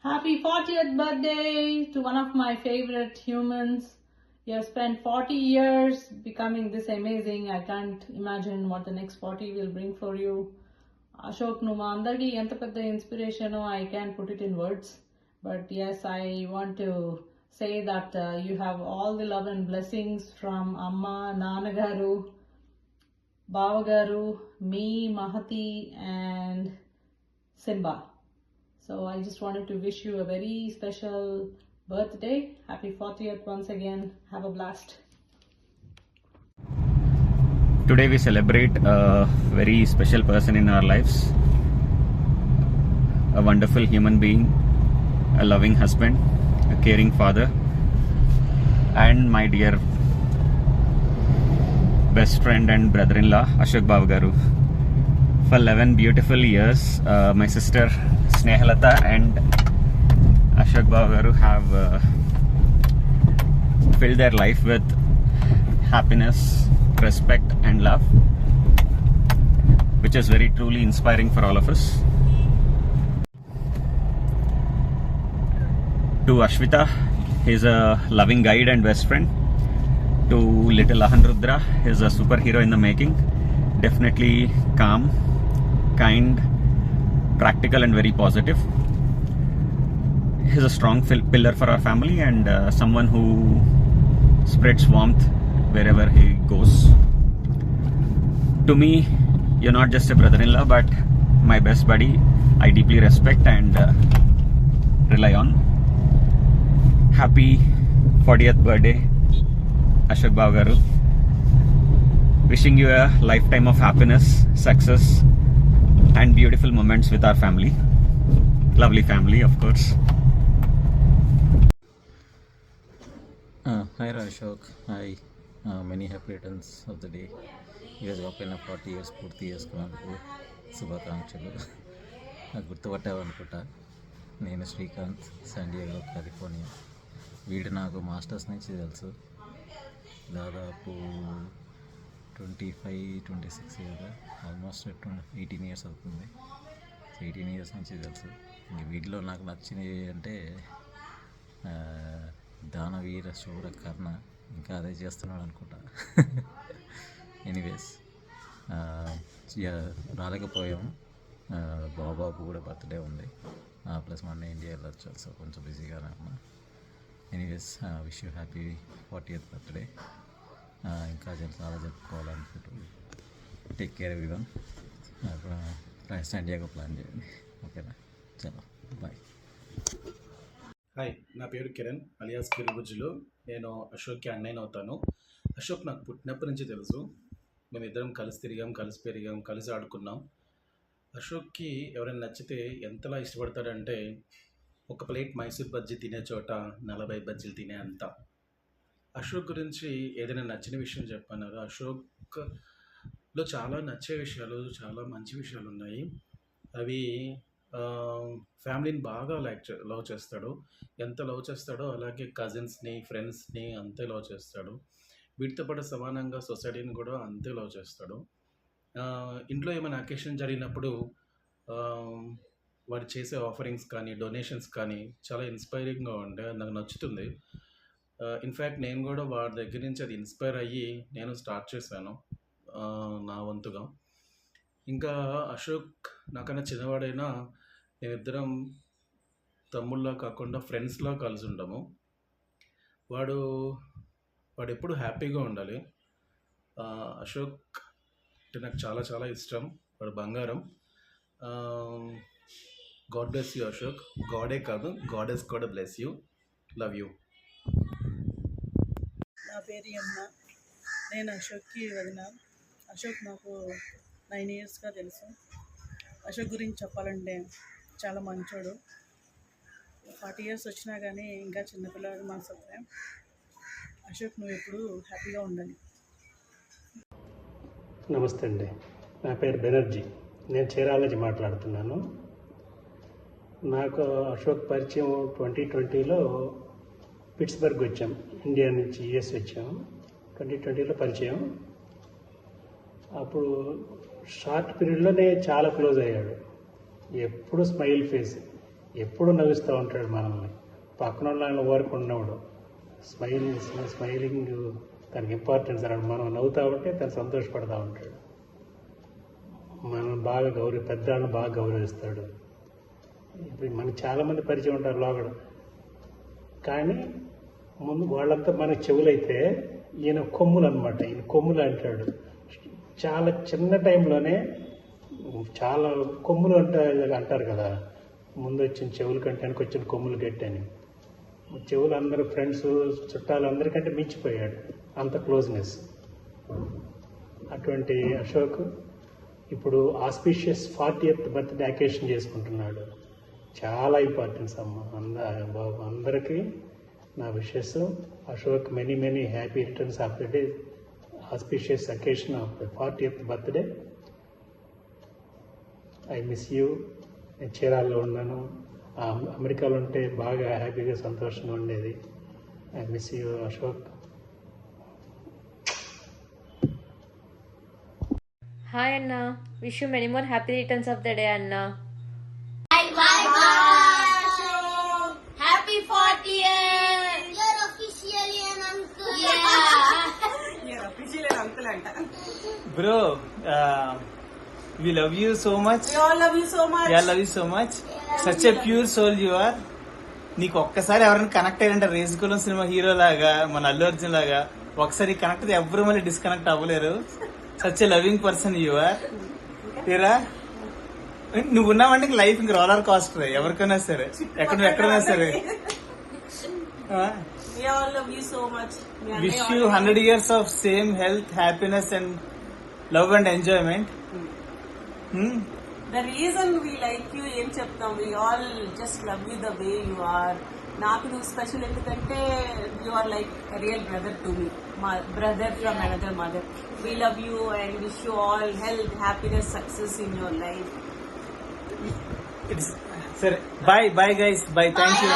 Happy 40th birthday to one of my favorite humans. You have spent 40 years becoming this amazing. I can't imagine what the next 40 will bring for you. Ashok, నువ్వు మా అందరికీ ఎంత పెద్ద inspiration I can't put it in words. But yes, I want to say that you have all the love and blessings from Amma, Nanagaru, Bavagaru, me, Mahati, and Simba. So I just wanted to wish you a very special birthday. Happy 40th once again. Have a blast. Today we celebrate a very special person in our lives. A wonderful human being, a loving husband, a caring father, and my dear best friend and brother-in-law, Ashok Babu Garu. For 11 beautiful years, my sister Snehalata and Ashok Babu Garu have filled their life with happiness, respect and love, which is very truly inspiring for all of us. To Ashwita, he is a loving guide and best friend. To little Ahan Rudra, he is a superhero in the making. Definitely calm, kind, practical and very positive. He is a strong pillar for our family and someone who spreads warmth wherever he goes. To me, you're not just a brother-in-law but my best buddy. I deeply respect and rely on. Happy 40th birthday, Ashok Babu Garu. Wishing you a lifetime of happiness, success and beautiful moments with our family. Lovely family, of course. Hi Ashok, hi. Many happy returns of the day. ఈరోజు open 40 years పూర్తి చేసుకున్నందుకు శుభాకాంక్షలు. నాకు గుర్తుపట్టావనుకుంటా, నేను Srikanth, San Diego, California. వీడు నాకు masters నుంచి తెలుసు, దాదాపు 25-26 కదా, ఆల్మోస్ట్ 18 years అవుతుంది. 18 years నుంచి తెలుసు. ఇంక వీటిలో నాకు నచ్చినవి అంటే దానవీర శూర కర్ణ, ఇంకా అదే చేస్తున్నాడు అనుకుంటా. ఎనీవేస్, రాలేకపోయాము. బాబాకు కూడా బర్త్డే ఉంది, ప్లస్ మొన్న ఇండియా వెళ్ళొచ్చు, సో కొంచెం బిజీగానే ఉన్నా. Anyways, wish you happy 40th birthday. ఇంకా చాలా జరుపుకోవాలనుకుంటూ టేక్ కేర్ ఎవ్రీవన్. ఇండియాగా ప్లాన్ చేయండి, ఓకేనా? చలో బాయ్. హాయ్, నా పేరు కిరణ్ అలియాస్ కిరుబుజ్జులు. నేను అశోక్కి అన్నయ్య అవుతాను. అశోక్ నాకు పుట్టినప్పటి నుంచి తెలుసు. మేమిద్దరం కలిసి తిరిగాం, కలిసి పెరిగాం, కలిసి ఆడుకున్నాం. అశోక్కి ఎవరైనా నచ్చితే ఎంతలా ఇష్టపడతాడంటే, ఒక ప్లేట్ మైసూర్ బజ్జీ తినే చోట 40 బజ్జీలు తినే అంత. అశోక్ గురించి ఏదైనా నచ్చిన విషయం చెప్పన్నారు. అశోక్లో చాలా నచ్చే విషయాలు, చాలా మంచి విషయాలు ఉన్నాయి. అవి ఫ్యామిలీని బాగా లవ్ చేస్తాడు. ఎంత లవ్ చేస్తాడో అలాగే కజిన్స్ని, ఫ్రెండ్స్ని అంతే లవ్ చేస్తాడు. వీటితో పాటు సమానంగా సొసైటీని కూడా అంతే లవ్ చేస్తాడు. ఇంట్లో ఏమైనా అకేషన్ జరిగినప్పుడు వాడు చేసే ఆఫరింగ్స్ కానీ, డొనేషన్స్ కానీ చాలా ఇన్స్పైరింగ్గా ఉండే, నాకు నచ్చుతుంది. ఇన్ఫ్యాక్ట్ నేను కూడా వాడి దగ్గర నుంచి అది ఇన్స్పైర్ అయ్యి నేను స్టార్ట్ చేశాను నా వంతుగా. ఇంకా అశోక్ నాకన్నా చిన్నవాడైనా మేమిద్దరం తమ్ముళ్ళలా కాకుండా ఫ్రెండ్స్లా కలిసి ఉంటాము. వాడు ఎప్పుడు హ్యాపీగా ఉండాలి. అశోక్ అంటే నాకు చాలా చాలా ఇష్టం. వాడు బంగారం. God bless you Ashok. గాడే కాదు, గాడెస్ కూడా బ్లెస్ యూ. Love you. నా పేరు యమున. నేను అశోక్కి వదిన. అశోక్ నాకు 9 yearsగా తెలుసు. అశోక్ గురించి చెప్పాలంటే చాలా మంచోడు. 40 years వచ్చినా కానీ ఇంకా చిన్నపిల్లవాడు మనసత్వం. అశోక్, నువ్వు ఎప్పుడు హ్యాపీగా ఉండాలి. నమస్తే అండి, నా పేరు బెనర్జీ. నేను చీరాల మాట్లాడుతున్నాను. నాకు అశోక్ పరిచయం 2020లో పిట్స్బర్గ్ వచ్చాం, ఇండియా నుంచి యుఎస్ వచ్చాము. 2020లో పరిచయం. అప్పుడు షార్ట్ పీరియడ్లోనే చాలా క్లోజ్ అయ్యాడు. ఎప్పుడు స్మైల్ ఫేస్, ఎప్పుడు నవ్విస్తూ ఉంటాడు మనల్ని. పక్కన వాళ్ళని ఊరుకున్నవాడు స్మైలింగ్ తనకి ఇంపార్టెన్స్ అన్నాడు. మనం నవ్వుతూ ఉంటే తను సంతోషపడతా ఉంటాడు. మనం బాగా పెద్దవాళ్ళని బాగా గౌరవిస్తాడు. ఇప్పుడు మనకి చాలామంది పరిచయం ఉంటారు లోగడ, కానీ ముందు వాళ్ళంతా మనకి చెవులైతే ఈయన కొమ్ములు అనమాట. ఈయన కొమ్ములు అంటాడు. చాలా చిన్న టైంలోనే చాలా కొమ్ములు అంటారు కదా, ముందు వచ్చిన చెవుల కంటే వెనక వచ్చిన కొమ్ములు గట్టని. చెవులు అందరూ ఫ్రెండ్స్ చుట్టాలు అందరికంటే మించిపోయాడు, అంత క్లోజ్నెస్. అటువంటి అశోక్ ఇప్పుడు ఆస్పీషియస్ 40th బర్త్డే అకేషన్ చేసుకుంటున్నాడు. చాలా ఇంపార్టెన్స్ అమ్మ. అందరికీ నా wishes. Ashok many happy returns of the day, auspicious occasion of the 40th birthday. I miss you. నేను చీరాల్లో ఉన్నాను, అమెరికాలో ఉంటే బాగా హ్యాపీగా సంతోషంగా ఉండేది. I miss you Ashok. Hi Anna, wish you many more happy returns of the day, Anna. Happy 40th! You're officially an uncle. Yeah. You're officially an uncle anta. Bro, we love you so much. We all love you so much. Yeah, love you so much. Such a pure soul you are. నీకు ఒక్కసారి ఎవరైనా connect అయ్యారంటే race కులం cinema hero లాగా, మన అల్లు అర్జున్ లాగా ఒకసారి connect అయితే ఎవరు మళ్ళీ డిస్కనెక్ట్ అవ్వలేరు. Such a loving person you are. తీరా నువ్వు ఉన్నావంటే లైఫ్ ఇంక రోలర్ కాస్టర్ ఎవరికైనా సరే, ఎక్కడైనా సరే. We all love you so much. Wish you 100 years of same health, happiness and love and enjoyment. The reason we like you ఏం చెప్తాం, we all just love you the way you are. నాకు నువ్వు special ఎందుకంటే you are like a real brother to me, my brother from another mother. We love you and wish you all health, happiness, success in your life. Sir, bye guys, bye, thank you.